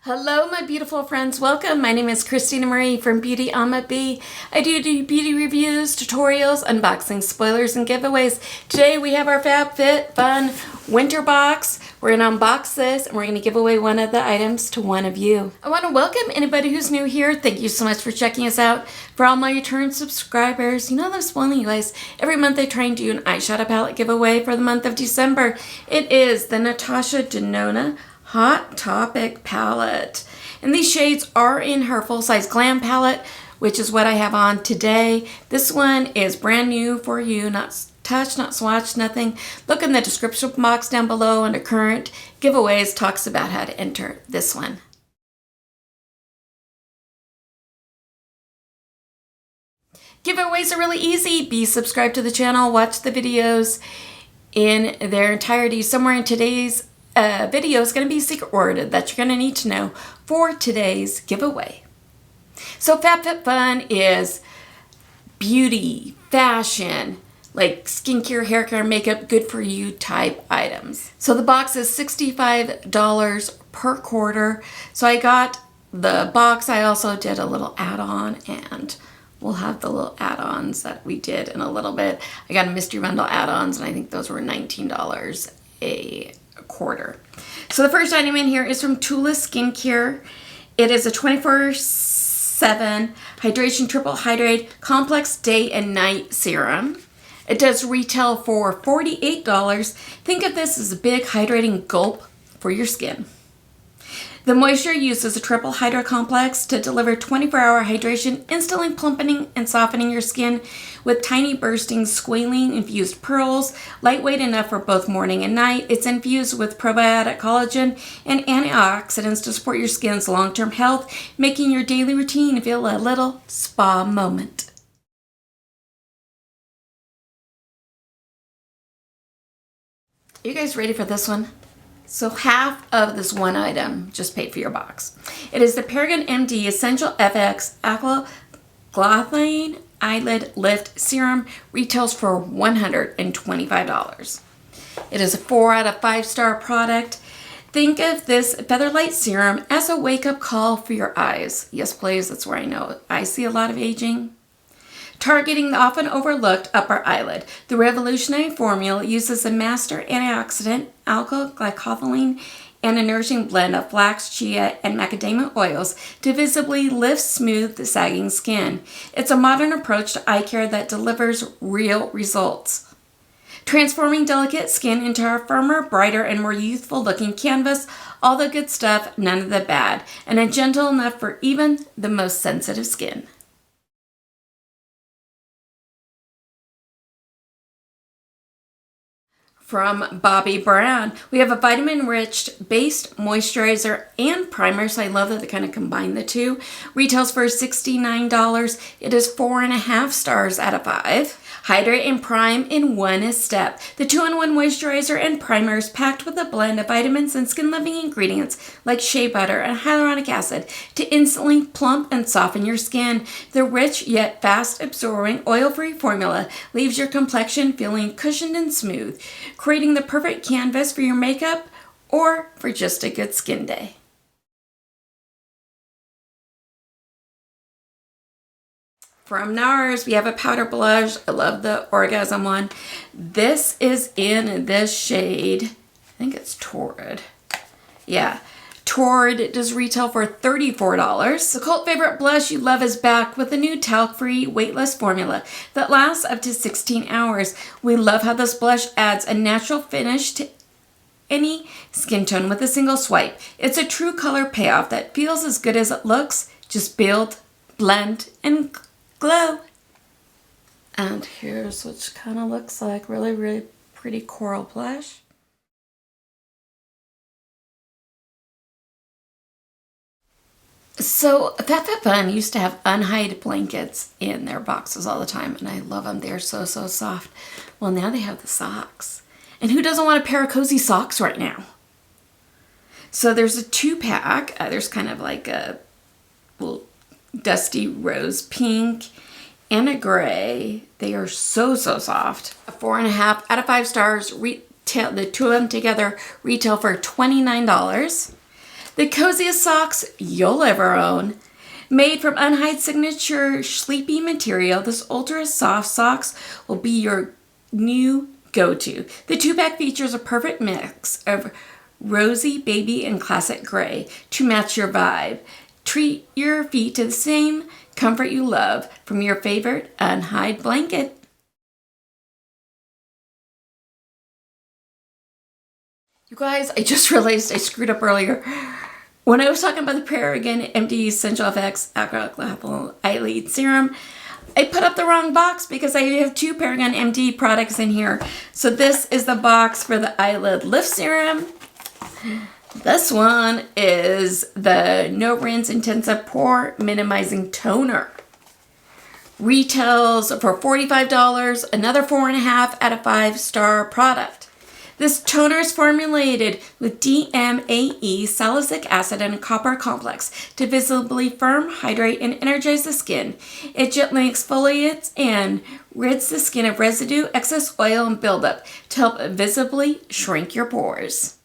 Hello, my beautiful friends. Welcome. My name is Christina Marie from BeautyAmaB. I do beauty reviews, tutorials, unboxings, spoilers, and giveaways. Today we have our Fab Fit Fun winter box. We're going to unbox this and we're going to give away one of the items to one of you. I want to welcome anybody who's new here. Thank you so much for checking us out. For all my return subscribers, you know I'm spoiling you guys. Every month I try and do an eyeshadow palette giveaway for the month of December. It is the Natasha Denona Hot Topic palette, and these shades are in her full-size glam palette, which is what I have on today. This one is brand new for you, not touched, not swatched, nothing. Look in the description box down below under current giveaways, talks about how to enter this one. Giveaways are really easy. Be subscribed to the channel, watch the videos in their entirety. Somewhere in today's video is going to be secret worded that you're going to need to know for today's giveaway. So FabFitFun is beauty, fashion, like skincare, hair care, makeup, good for you type items. So the box is $65 per quarter. So I got the box. I also did a little add-on, and we'll have the little add-ons that we did in a little bit. I got a mystery bundle add-ons, and I think those were $19 a quarter. So the first item in here is from Tula Skincare. It is a 24/7 hydration triple hydrate complex day and night serum. It does retail for $48. Think of this as a big hydrating gulp for your skin. The moisture uses a triple hydro complex to deliver 24-hour hydration, instantly plumping and softening your skin with tiny bursting squalene infused pearls, lightweight enough for both morning and night. It's infused with probiotic collagen and antioxidants to support your skin's long-term health, making your daily routine feel a little spa moment. Are you guys ready for this one? So half of this one item just paid for your box. It is the Paragon MD Essential FX Aqua Glycerin Eyelid Lift Serum. Retails for $125. It is a 4 out of 5 star product. Think of this Featherlight Serum as a wake-up call for your eyes. Yes, please, that's where I know I see a lot of aging. Targeting the often overlooked upper eyelid, the revolutionary formula uses a master antioxidant, alpha-glycosylene, and a nourishing blend of flax, chia, and macadamia oils to visibly lift smooth the sagging skin. It's a modern approach to eye care that delivers real results. Transforming delicate skin into a firmer, brighter, and more youthful-looking canvas. All the good stuff, none of the bad, and a gentle enough for even the most sensitive skin. From Bobbi Brown, we have a vitamin-enriched base moisturizer and primer, so I love that they kind of combine the two. Retails for $69. It is 4.5 stars out of 5. Hydrate and prime in one step. The 2-in-1 moisturizer and primer is packed with a blend of vitamins and skin-loving ingredients like shea butter and hyaluronic acid to instantly plump and soften your skin. The rich yet fast-absorbing oil-free formula leaves your complexion feeling cushioned and smooth, creating the perfect canvas for your makeup or for just a good skin day. From NARS, we have a powder blush. I love the Orgasm one. This is in this shade, I think it's Torrid. Yeah, Torrid. It does retail for $34. The cult favorite blush you love is back with a new talc-free, weightless formula that lasts up to 16 hours. We love how this blush adds a natural finish to any skin tone with a single swipe. It's a true color payoff that feels as good as it looks. Just build, blend, and glow. And here's what it kind of looks like. Really, really pretty coral blush. So FabFitFun used to have unhide blankets in their boxes all the time, and I love them. They're so soft. Well, now they have the socks. And who doesn't want a pair of cozy socks right now? So there's a 2-pack. There's kind of like a little dusty rose pink and a gray. They are so soft. A 4.5 out of 5 stars. Retail, the two of them together retail for $29. The coziest socks you'll ever own. Made from unhide signature sleepy material, this ultra soft socks will be your new go-to. The 2-pack features a perfect mix of rosy, baby, and classic gray to match your vibe. Treat your feet to the same comfort you love from your favorite unhide blanket. You guys, I just realized I screwed up earlier. When I was talking about the BeautyAmaB Essential Effects Alcohol Eyelid Serum, I put up the wrong box because I have 2 BeautyAmaB products in here. So this is the box for the Eyelid Lift Serum. This one is the No Rinse Intensive Pore Minimizing Toner. Retails for $45, another 4.5 out of 5-star product. This toner is formulated with DMAE, salicylic acid, and a copper complex to visibly firm, hydrate, and energize the skin. It gently exfoliates and rids the skin of residue, excess oil, and buildup to help visibly shrink your pores.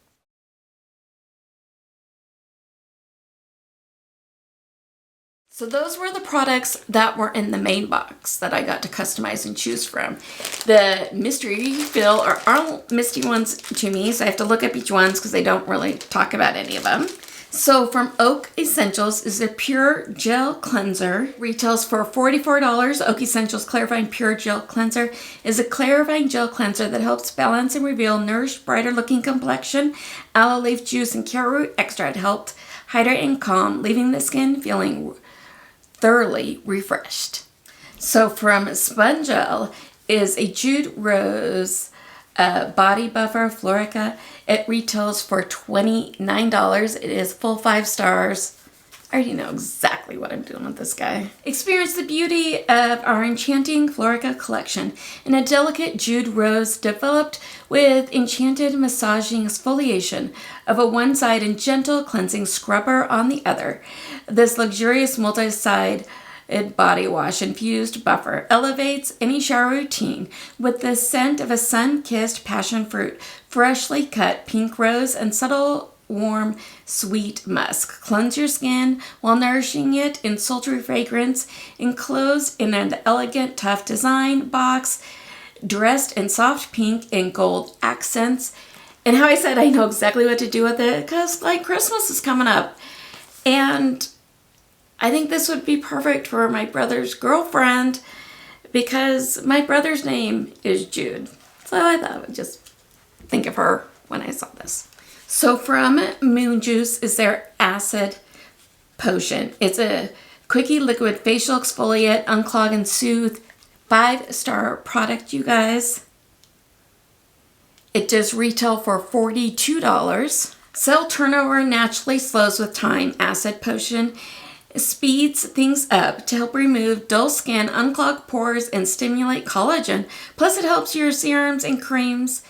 So those were the products that were in the main box that I got to customize and choose from. The mystery fill are all misty ones to me, so I have to look up each one because they don't really talk about any of them. So from Oak Essentials is a Pure Gel Cleanser. Retails for $44. Oak Essentials Clarifying Pure Gel Cleanser is a clarifying gel cleanser that helps balance and reveal nourished, brighter looking complexion. Aloe leaf juice and carrot root extract helped hydrate and calm, leaving the skin feeling thoroughly refreshed. So from Spongel is a Jude Rose Body Buffer Florica. It retails for $29. It is full 5 stars. I already know exactly what I'm doing with this guy. Experience the beauty of our enchanting Florica collection in a delicate Jude Rose developed with enchanted massaging exfoliation of a one side and gentle cleansing scrubber on the other. This luxurious multi-side body wash infused buffer elevates any shower routine with the scent of a sun-kissed passion fruit, freshly cut pink rose, and subtle warm sweet musk. Cleanse your skin while nourishing it in sultry fragrance, enclosed in an elegant tough design box, dressed in soft pink and gold accents. And how I said I know exactly what to do with it because like Christmas is coming up, and I think this would be perfect for my brother's girlfriend because my brother's name is Jude. So I thought I would just think of her when I saw this. So from Moon Juice is their Acid Potion. It's a quickie liquid facial exfoliate, unclog and soothe. 5-star product, you guys. It does retail for $42. Cell turnover naturally slows with time. Acid Potion speeds things up to help remove dull skin, unclog pores, and stimulate collagen. Plus, it helps your serums and creams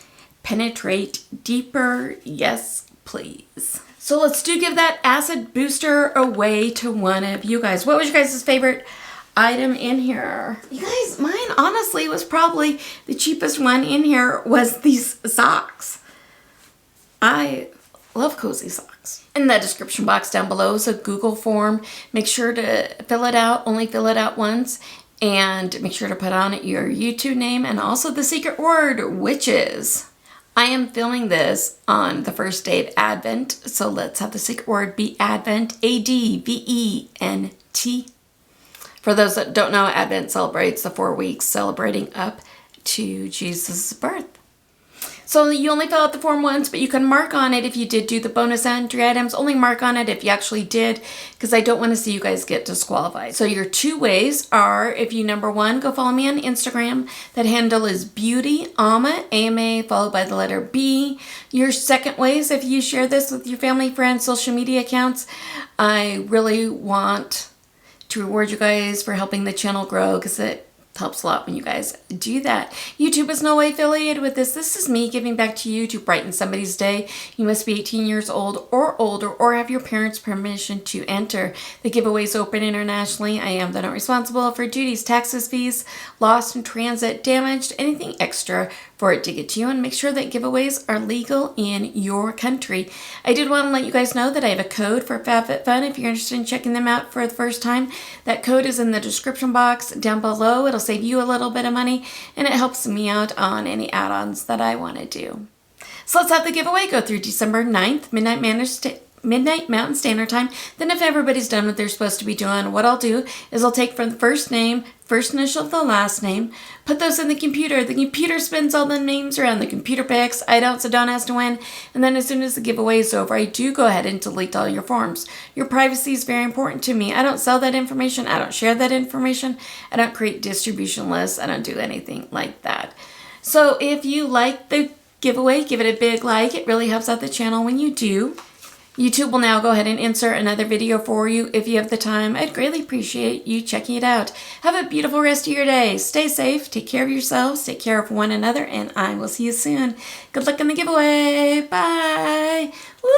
penetrate deeper. Yes, please. So let's give that acid booster away to one of you guys. What was your guys' favorite item in here? You guys, mine honestly was probably the cheapest one in here was these socks. I love cozy socks. In the description box down below is a Google form. Make sure to fill it out, only fill it out once, and make sure to put on your YouTube name and also the secret word, witches. I am filming this on the first day of Advent, so let's have the secret word be Advent, A-D-V-E-N-T. For those that don't know, Advent celebrates the 4 weeks celebrating up to Jesus' birth. So you only fill out the form once, but you can mark on it if you did do the bonus entry items. Only mark on it if you actually did, because I don't want to see you guys get disqualified. So your 2 ways are, if you, number 1, go follow me on Instagram. That handle is BeautyAmaB, A-M-A, followed by the letter B. Your second way is if you share this with your family, friends, social media accounts. I really want to reward you guys for helping the channel grow, because it Helps a lot when you guys do that. YouTube is no way affiliated with this. This is me giving back to you to brighten somebody's day. You must be 18 years old or older or have your parents' permission to enter. The giveaway is open internationally. I am not responsible for duties, taxes, fees, lost in transit, damaged, anything extra for it to get to you, and make sure that giveaways are legal in your country. I did want to let you guys know that I have a code for FabFitFun if you're interested in checking them out for the first time. That code is in the description box down below. It'll save you a little bit of money, and it helps me out on any add-ons that I want to do. So let's have the giveaway go through December 9th, Midnight Mountain Standard Time. Then if everybody's done what they're supposed to be doing, what I'll do is I'll take from the first name, first initial of the last name, put those in the computer. The computer spins all the names around. The computer picks. I don't, so don't ask to win. And then as soon as the giveaway is over, I do go ahead and delete all your forms. Your privacy is very important to me. I don't sell that information. I don't share that information. I don't create distribution lists. I don't do anything like that. So if you like the giveaway, give it a big like. It really helps out the channel when you do. YouTube will now go ahead and insert another video for you if you have the time. I'd greatly appreciate you checking it out. Have a beautiful rest of your day. Stay safe. Take care of yourselves. Take care of one another. And I will see you soon. Good luck in the giveaway. Bye. Woo!